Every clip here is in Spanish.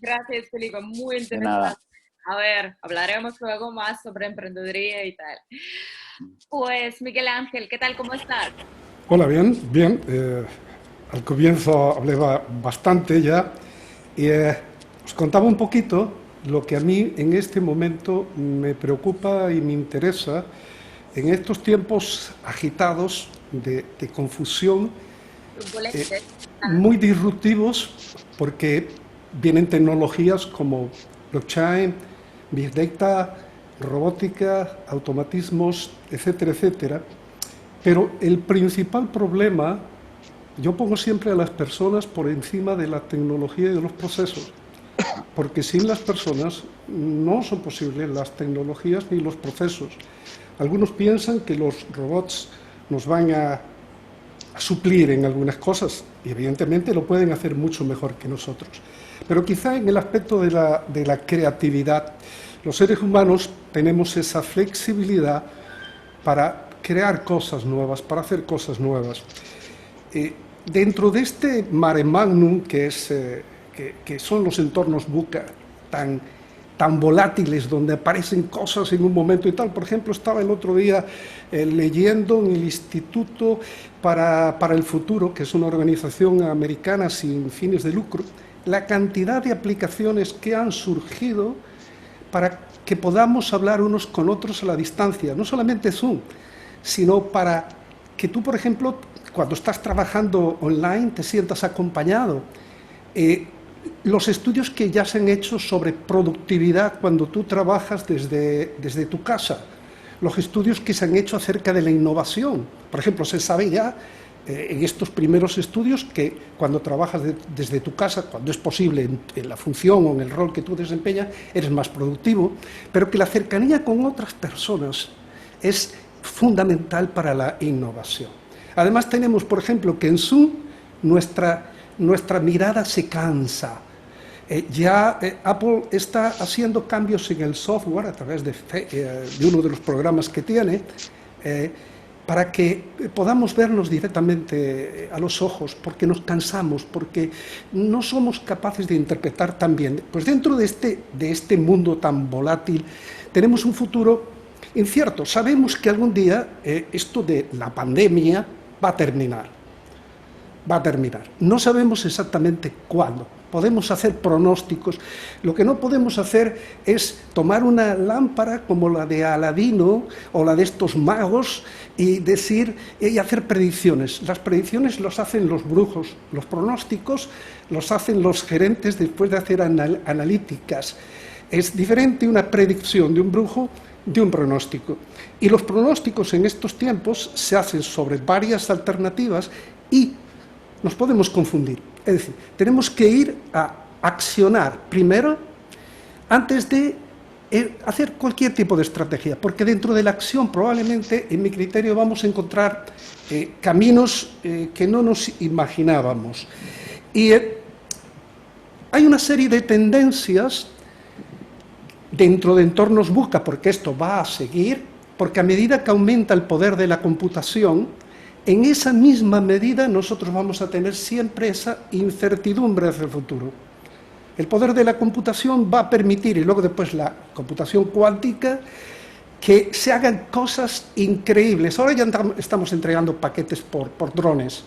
Gracias, Felipe, muy De nada. interesante. A ver, hablaremos luego más sobre emprendeduría y tal. Pues, Miguel Ángel, ¿qué tal? ¿Cómo estás? Hola, bien, bien. Al comienzo hablé bastante ya y os contaba un poquito lo que a mí en este momento me preocupa y me interesa en estos tiempos agitados de confusión, Turbulente. muy disruptivos, porque vienen tecnologías como blockchain, big data, robótica, automatismos, etcétera, etcétera. Pero el principal problema, yo pongo siempre a las personas por encima de la tecnología y de los procesos, porque sin las personas no son posibles las tecnologías ni los procesos. Algunos piensan que los robots nos van a suplir en algunas cosas, y evidentemente lo pueden hacer mucho mejor que nosotros. Pero quizá en el aspecto de la creatividad, los seres humanos tenemos esa flexibilidad para crear cosas nuevas, para hacer cosas nuevas. Dentro de este mare magnum que son los entornos VUCA tan volátiles, donde aparecen cosas en un momento y tal. Por ejemplo, estaba el otro día leyendo en el Instituto para el Futuro, que es una organización americana sin fines de lucro, la cantidad de aplicaciones que han surgido para que podamos hablar unos con otros a la distancia, no solamente Zoom, sino para que tú, por ejemplo, cuando estás trabajando online, te sientas acompañado. Los estudios que ya se han hecho sobre productividad cuando tú trabajas desde tu casa, los estudios que se han hecho acerca de la innovación. Por ejemplo, se sabe ya en estos primeros estudios que cuando trabajas desde tu casa, cuando es posible en la función o en el rol que tú desempeñas, eres más productivo, pero que la cercanía con otras personas es fundamental para la innovación. Además tenemos, por ejemplo, que en Zoom nuestra mirada se cansa. Apple está haciendo cambios en el software a través de uno de los programas que tiene, para que podamos vernos directamente a los ojos, porque nos cansamos, porque no somos capaces de interpretar tan bien. Pues dentro de este mundo tan volátil tenemos un futuro incierto. Sabemos que algún día esto de la pandemia va a terminar. No sabemos exactamente cuándo. Podemos hacer pronósticos. Lo que no podemos hacer es tomar una lámpara como la de Aladino o la de estos magos y hacer predicciones. Las predicciones las hacen los brujos, los pronósticos los hacen los gerentes después de hacer analíticas. Es diferente una predicción de un brujo de un pronóstico. Y los pronósticos en estos tiempos se hacen sobre varias alternativas y nos podemos confundir. Es decir, tenemos que ir a accionar primero antes de hacer cualquier tipo de estrategia, porque dentro de la acción probablemente, en mi criterio, vamos a encontrar caminos que no nos imaginábamos. Y hay una serie de tendencias dentro de entornos VUCA, porque esto va a seguir, porque a medida que aumenta el poder de la computación, en esa misma medida nosotros vamos a tener siempre esa incertidumbre hacia el futuro. El poder de la computación va a permitir, y luego después la computación cuántica, que se hagan cosas increíbles. Ahora ya estamos entregando paquetes por drones,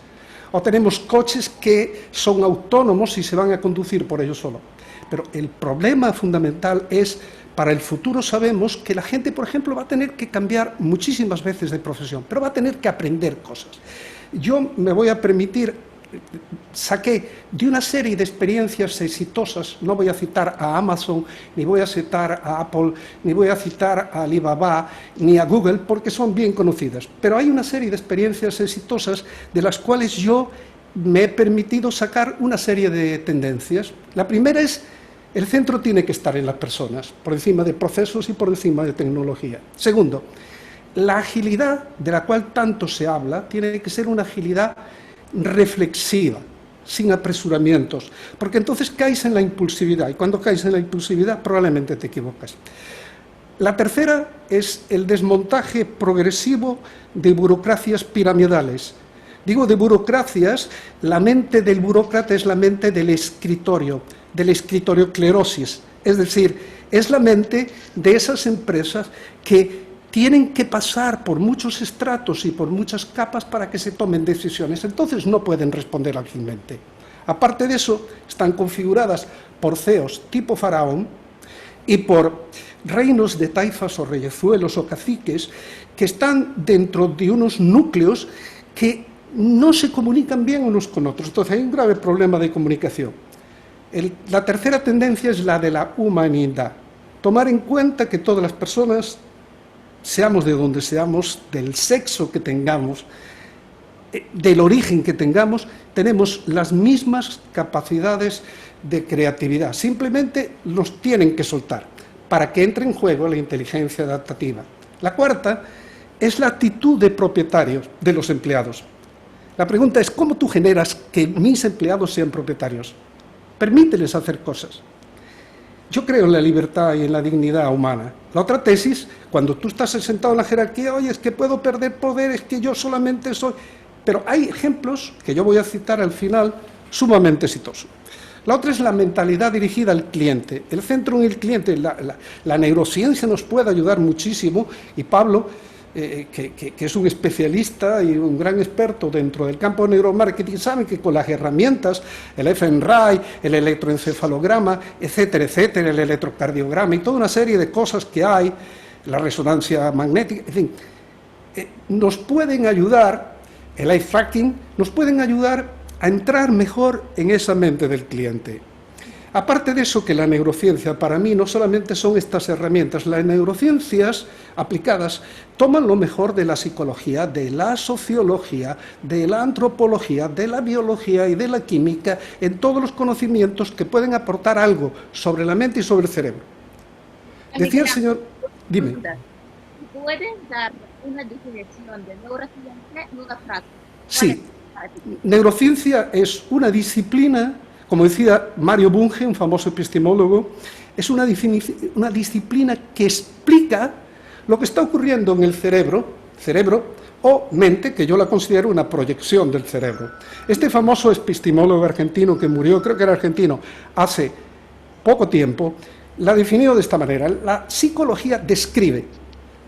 o tenemos coches que son autónomos y se van a conducir por ellos solos. Pero el problema fundamental es, para el futuro sabemos que la gente, por ejemplo, va a tener que cambiar muchísimas veces de profesión, pero va a tener que aprender cosas. Yo me voy a permitir, saqué de una serie de experiencias exitosas, no voy a citar a Amazon, ni voy a citar a Apple, ni voy a citar a Alibaba, ni a Google, porque son bien conocidas, pero hay una serie de experiencias exitosas de las cuales yo me he permitido sacar una serie de tendencias. La primera es: el centro tiene que estar en las personas, por encima de procesos y por encima de tecnología. Segundo, la agilidad de la cual tanto se habla tiene que ser una agilidad reflexiva, sin apresuramientos, porque entonces caes en la impulsividad, y cuando caes en la impulsividad probablemente te equivocas. La tercera es el desmontaje progresivo de burocracias piramidales. Digo de burocracias, la mente del burócrata es la mente del escritorio clerosis, es decir, es la mente de esas empresas que tienen que pasar por muchos estratos y por muchas capas para que se tomen decisiones, entonces no pueden responder ágilmente. Aparte de eso, están configuradas por CEOs tipo faraón y por reinos de taifas o reyezuelos o caciques que están dentro de unos núcleos que no se comunican bien unos con otros. Entonces hay un grave problema de comunicación. La tercera tendencia es la de la humanidad. Tomar en cuenta que todas las personas, seamos de donde seamos, del sexo que tengamos, del origen que tengamos, tenemos las mismas capacidades de creatividad. Simplemente los tienen que soltar para que entre en juego la inteligencia adaptativa. La cuarta es la actitud de propietarios de los empleados. La pregunta es, ¿cómo tú generas que mis empleados sean propietarios? Permíteles hacer cosas. Yo creo en la libertad y en la dignidad humana. La otra tesis, cuando tú estás sentado en la jerarquía, oye, es que puedo perder poder, es que yo solamente soy... Pero hay ejemplos, que yo voy a citar al final, sumamente exitosos. La otra es la mentalidad dirigida al cliente. El centro en el cliente, la neurociencia nos puede ayudar muchísimo, y Pablo, que es un especialista y un gran experto dentro del campo de neuromarketing, sabe que con las herramientas, el fMRI, el electroencefalograma, etcétera, etcétera, el electrocardiograma y toda una serie de cosas que hay, la resonancia magnética, en fin, nos pueden ayudar, el eye tracking, nos pueden ayudar a entrar mejor en esa mente del cliente. Aparte de eso, que la neurociencia para mí no solamente son estas herramientas, las neurociencias aplicadas toman lo mejor de la psicología, de la sociología, de la antropología, de la biología y de la química, en todos los conocimientos que pueden aportar algo sobre la mente y sobre el cerebro. Decía el señor... Dime. ¿Puedes dar una definición de neurociencia en una frase? Sí. Neurociencia es una disciplina, como decía Mario Bunge, un famoso epistemólogo, es una disciplina que explica lo que está ocurriendo en el cerebro o mente, que yo la considero una proyección del cerebro. Este famoso epistemólogo argentino que murió, creo que era argentino, hace poco tiempo, la definió de esta manera: la psicología describe,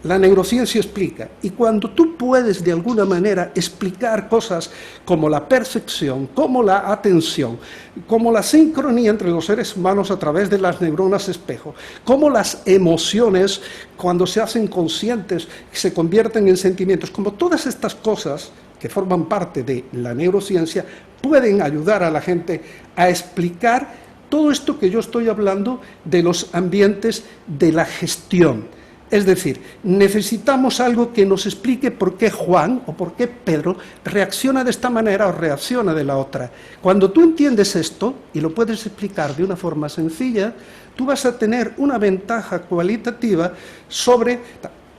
la neurociencia explica, y cuando tú puedes de alguna manera explicar cosas como la percepción, como la atención, como la sincronía entre los seres humanos a través de las neuronas espejo, como las emociones cuando se hacen conscientes se convierten en sentimientos, como todas estas cosas que forman parte de la neurociencia pueden ayudar a la gente a explicar todo esto que yo estoy hablando de los ambientes de la gestión. Es decir, necesitamos algo que nos explique por qué Juan o por qué Pedro reacciona de esta manera o reacciona de la otra. Cuando tú entiendes esto y lo puedes explicar de una forma sencilla, tú vas a tener una ventaja cualitativa sobre...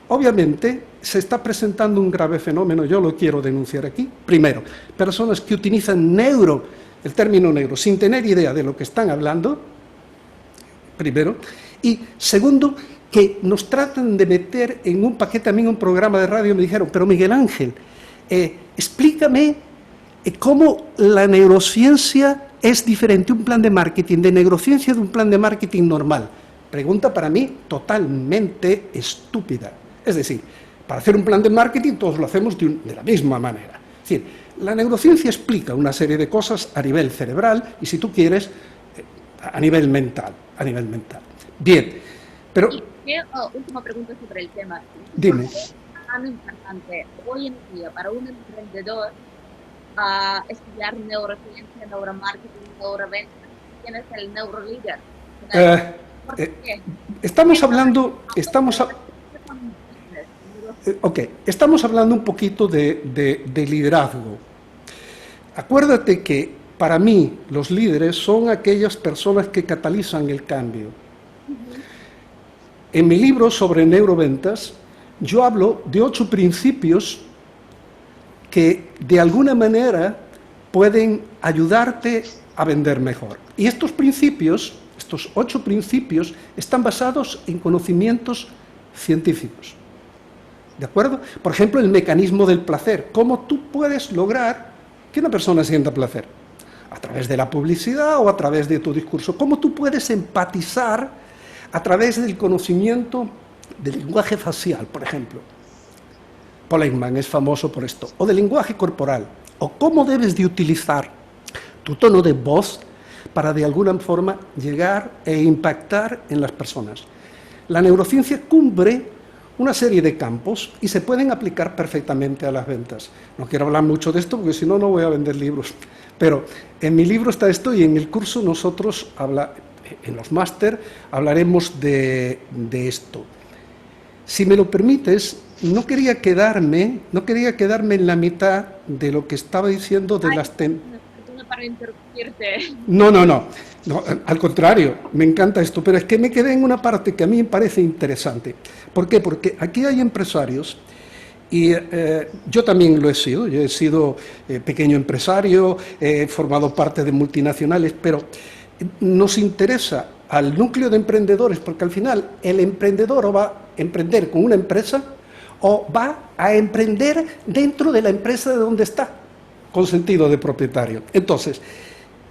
Obviamente, se está presentando un grave fenómeno, yo lo quiero denunciar aquí. Primero, personas que utilizan el término neuro, sin tener idea de lo que están hablando, primero. Y segundo, que nos tratan de meter en un paquete. A mí en un programa de radio me dijeron, pero Miguel Ángel, explícame cómo la neurociencia es diferente, un plan de marketing de neurociencia de un plan de marketing normal. Pregunta para mí totalmente estúpida. Es decir, para hacer un plan de marketing todos lo hacemos de la misma manera. Es decir, la neurociencia explica una serie de cosas a nivel cerebral y, si tú quieres, a nivel mental. Bien, pero... Última pregunta sobre el tema. Dime. Es tan importante hoy en día para un emprendedor estudiar neurociencia, neuromarketing, neuroventa. ¿Quién es el neurolíder? Estamos hablando un poquito de liderazgo. Acuérdate que para mí los líderes son aquellas personas que catalizan el cambio. En mi libro sobre neuroventas, yo hablo de 8 principios que de alguna manera pueden ayudarte a vender mejor. Y estos principios, estos 8 principios, están basados en conocimientos científicos. ¿De acuerdo? Por ejemplo, el mecanismo del placer. ¿Cómo tú puedes lograr que una persona sienta placer? A través de la publicidad o a través de tu discurso. ¿Cómo tú puedes empatizar a través del conocimiento del lenguaje facial, por ejemplo? Paul Ekman es famoso por esto. O del lenguaje corporal. O cómo debes de utilizar tu tono de voz para de alguna forma llegar e impactar en las personas. La neurociencia cubre una serie de campos y se pueden aplicar perfectamente a las ventas. No quiero hablar mucho de esto porque si no, no voy a vender libros. Pero en mi libro está esto y en el curso nosotros, en los máster, hablaremos de esto. Si me lo permites, no quería quedarme en la mitad de lo que estaba diciendo de las... Perdona para interrumpirte. No, al contrario, me encanta esto, pero es que me quedé en una parte que a mí me parece interesante. ¿Por qué? Porque aquí hay empresarios, y yo también lo he sido, yo he sido pequeño empresario, he formado parte de multinacionales, pero nos interesa al núcleo de emprendedores, porque al final el emprendedor o va a emprender con una empresa o va a emprender dentro de la empresa de donde está, con sentido de propietario. Entonces,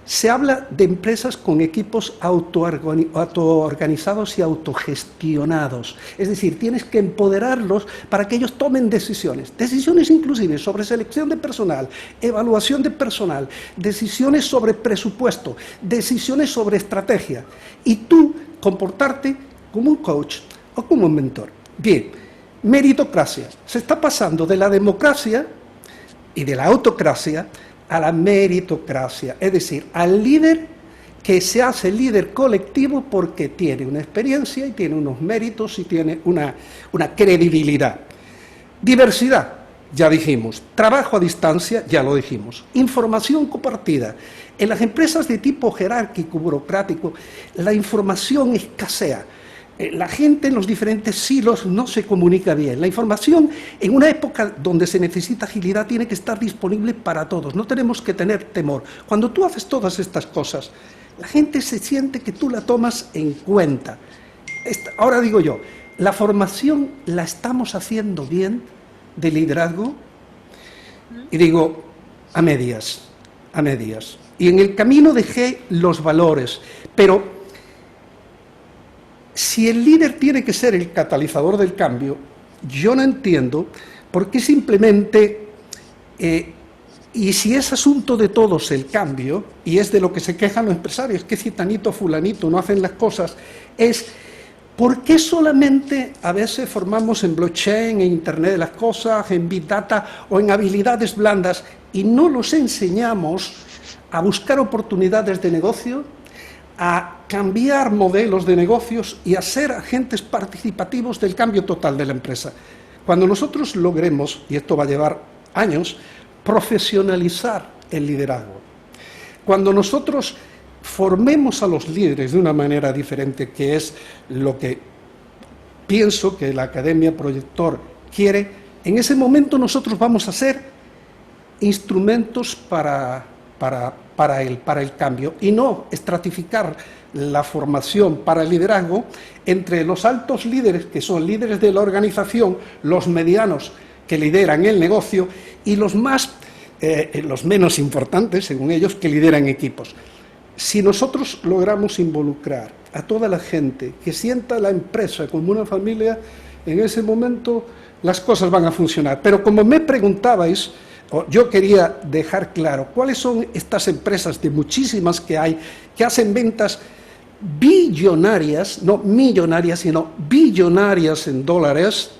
se habla de empresas con equipos autoorganizados y autogestionados. Es decir, tienes que empoderarlos para que ellos tomen decisiones. Decisiones inclusive sobre selección de personal, evaluación de personal, decisiones sobre presupuesto, decisiones sobre estrategia. Y tú comportarte como un coach o como un mentor. Bien, meritocracia. Se está pasando de la democracia y de la autocracia a la meritocracia, es decir, al líder que se hace líder colectivo porque tiene una experiencia y tiene unos méritos y tiene una credibilidad. Diversidad, ya dijimos. Trabajo a distancia, ya lo dijimos. Información compartida. En las empresas de tipo jerárquico, burocrático, la información escasea. La gente en los diferentes silos no se comunica bien. La información, en una época donde se necesita agilidad, tiene que estar disponible para todos. No tenemos que tener temor. Cuando tú haces todas estas cosas, la gente se siente que tú la tomas en cuenta. Ahora digo yo, ¿la formación la estamos haciendo bien de liderazgo? Y digo, a medias. Y en el camino dejé los valores, pero si el líder tiene que ser el catalizador del cambio, yo no entiendo por qué simplemente, y si es asunto de todos el cambio, y es de lo que se quejan los empresarios, que citanito, fulanito no hacen las cosas, es ¿por qué solamente a veces formamos en blockchain, en Internet de las cosas, en Big Data o en habilidades blandas y no los enseñamos a buscar oportunidades de negocio, a cambiar modelos de negocios y a ser agentes participativos del cambio total de la empresa? Cuando nosotros logremos, y esto va a llevar años, profesionalizar el liderazgo, cuando nosotros formemos a los líderes de una manera diferente, que es lo que pienso que la Academia Proyector quiere, en ese momento nosotros vamos a ser instrumentos para el cambio y no estratificar la formación para el liderazgo entre los altos líderes, que son líderes de la organización, los medianos que lideran el negocio y los menos importantes, según ellos, que lideran equipos. Si nosotros logramos involucrar a toda la gente que sienta la empresa como una familia, en ese momento las cosas van a funcionar. Pero como me preguntabais, yo quería dejar claro cuáles son estas empresas de muchísimas que hay, que hacen ventas billonarias, no millonarias, sino billonarias en dólares.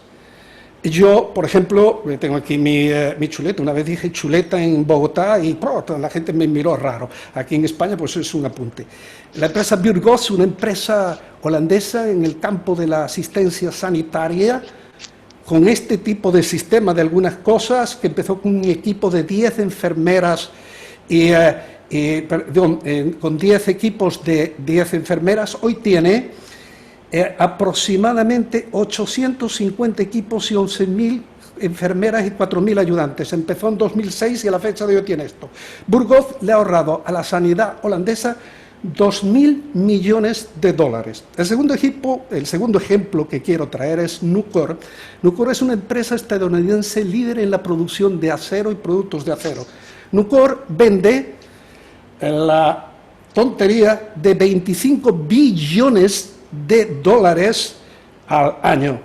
Yo, por ejemplo, tengo aquí mi chuleta. Una vez dije chuleta en Bogotá y la gente me miró raro. Aquí en España, pues es un apunte. La empresa Burgos, una empresa holandesa en el campo de la asistencia sanitaria, con este tipo de sistema de algunas cosas, que empezó con un equipo de 10 enfermeras con 10 equipos de 10 enfermeras, hoy tiene aproximadamente 850 equipos y 11.000 enfermeras y 4.000 ayudantes. Empezó en 2006 y a la fecha de hoy tiene esto. Burgos le ha ahorrado a la sanidad holandesa 2.000 millones de dólares. El segundo ejemplo que quiero traer es Nucor. Nucor es una empresa estadounidense líder en la producción de acero y productos de acero. Nucor vende la tontería de 25 billones de dólares al año.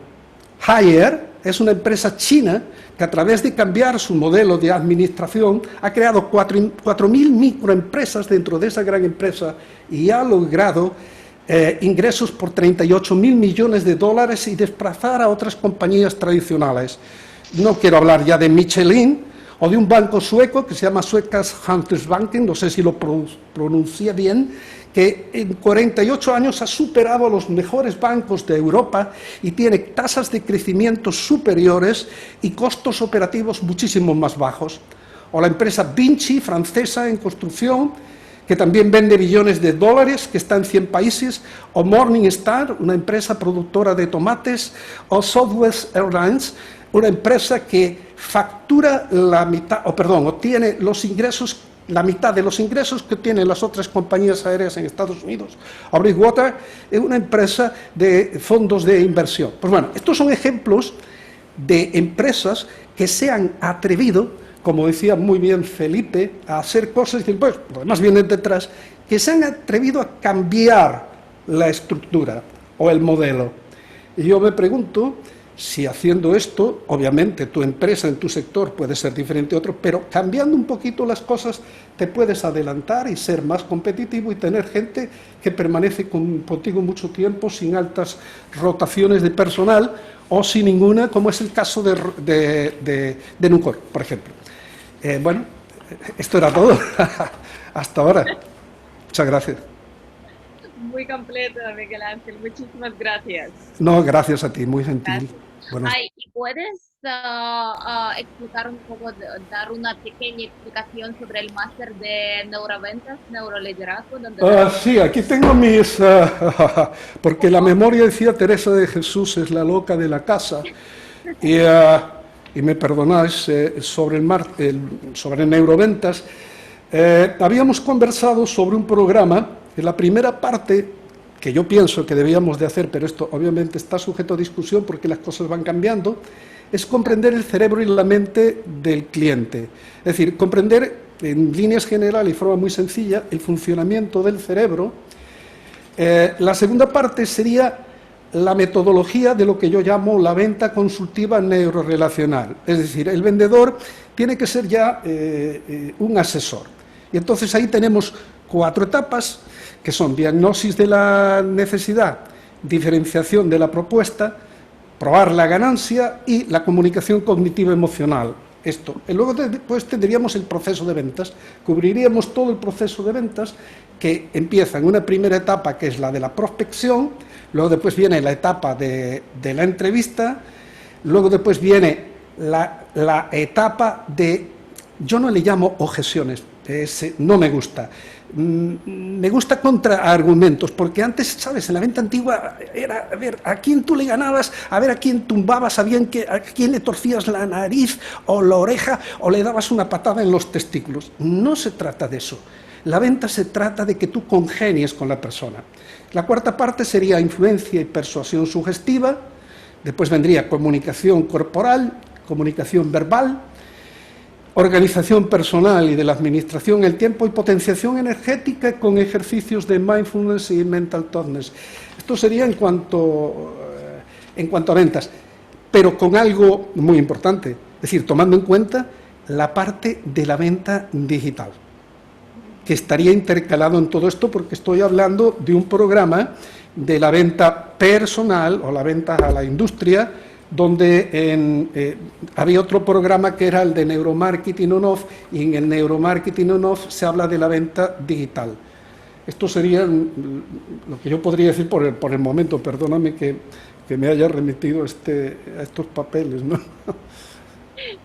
Haier es una empresa china que a través de cambiar su modelo de administración ha creado 4.000 microempresas dentro de esa gran empresa y ha logrado ingresos por 38.000 millones de dólares y desplazar a otras compañías tradicionales. No quiero hablar ya de Michelin o de un banco sueco que se llama Suecas Handelsbanken, no sé si lo pronuncia bien, que en 48 años ha superado a los mejores bancos de Europa y tiene tasas de crecimiento superiores y costos operativos muchísimo más bajos. O la empresa Vinci, francesa en construcción, que también vende billones de dólares, que está en 100 países, o Morningstar, una empresa productora de tomates, o Southwest Airlines, una empresa que factura la mitad, obtiene los ingresos, la mitad de los ingresos que tienen las otras compañías aéreas en Estados Unidos. O Bridgewater es una empresa de fondos de inversión. Pues bueno, estos son ejemplos de empresas que se han atrevido, como decía muy bien Felipe, a hacer cosas y pues, lo demás viene detrás, que se han atrevido a cambiar la estructura o el modelo. Y yo me pregunto si haciendo esto, obviamente tu empresa en tu sector puede ser diferente a otro, pero cambiando un poquito las cosas te puedes adelantar y ser más competitivo y tener gente que permanece contigo mucho tiempo sin altas rotaciones de personal o sin ninguna, como es el caso de Nucor, por ejemplo. Bueno, esto era todo. Hasta ahora. Muchas gracias. Muy completo, Miguel Ángel. Muchísimas gracias. No, gracias a ti, muy gentil. Gracias. Bueno, ¿Y puedes explicar un poco, dar una pequeña explicación sobre el máster de neuroventas, neuroliderazgo? sí, aquí tengo mis... porque la memoria, decía Teresa de Jesús, es la loca de la casa. Y me perdonáis, sobre neuroventas, habíamos conversado sobre un programa, en la primera parte, que yo pienso que debíamos de hacer, pero esto obviamente está sujeto a discusión porque las cosas van cambiando, es comprender el cerebro y la mente del cliente. Es decir, comprender en líneas generales y de forma muy sencilla el funcionamiento del cerebro. La segunda parte sería la metodología de lo que yo llamo la venta consultiva neurorelacional. Es decir, el vendedor tiene que ser ya un asesor. Y entonces ahí tenemos 4 etapas, que son diagnosis de la necesidad, diferenciación de la propuesta, probar la ganancia y la comunicación cognitiva emocional. Esto. Y luego después tendríamos el proceso de ventas, cubriríamos todo el proceso de ventas que empieza en una primera etapa que es la de la prospección, luego después viene la etapa de la entrevista, luego después viene la etapa de, yo no le llamo objeciones, no me gusta. Me gusta contraargumentos, porque antes, ¿sabes? En la venta antigua era, a ver, a quién tú le ganabas, a ver a quién tumbabas, a quién le torcías la nariz o la oreja o le dabas una patada en los testículos. No se trata de eso. La venta se trata de que tú congenies con la persona. La cuarta parte sería influencia y persuasión sugestiva, después vendría comunicación corporal, comunicación verbal, organización personal y de la administración del tiempo y potenciación energética con ejercicios de mindfulness y mental toughness. Esto sería en cuanto a ventas, pero con algo muy importante, es decir, tomando en cuenta la parte de la venta digital, que estaría intercalado en todo esto porque estoy hablando de un programa de la venta personal o la venta a la industria, donde había otro programa que era el de Neuromarketing On-Off, y en el Neuromarketing On-Off se habla de la venta digital. Esto sería lo que yo podría decir por el momento. Perdóname que me haya remitido a estos papeles, ¿no?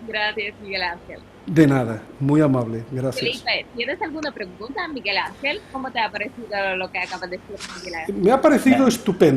Gracias, Miguel Ángel. De nada, muy amable, gracias. Felipe, ¿tienes alguna pregunta, Miguel Ángel? ¿Cómo te ha parecido lo que acaba de decir Miguel Ángel? Me ha parecido estupendo.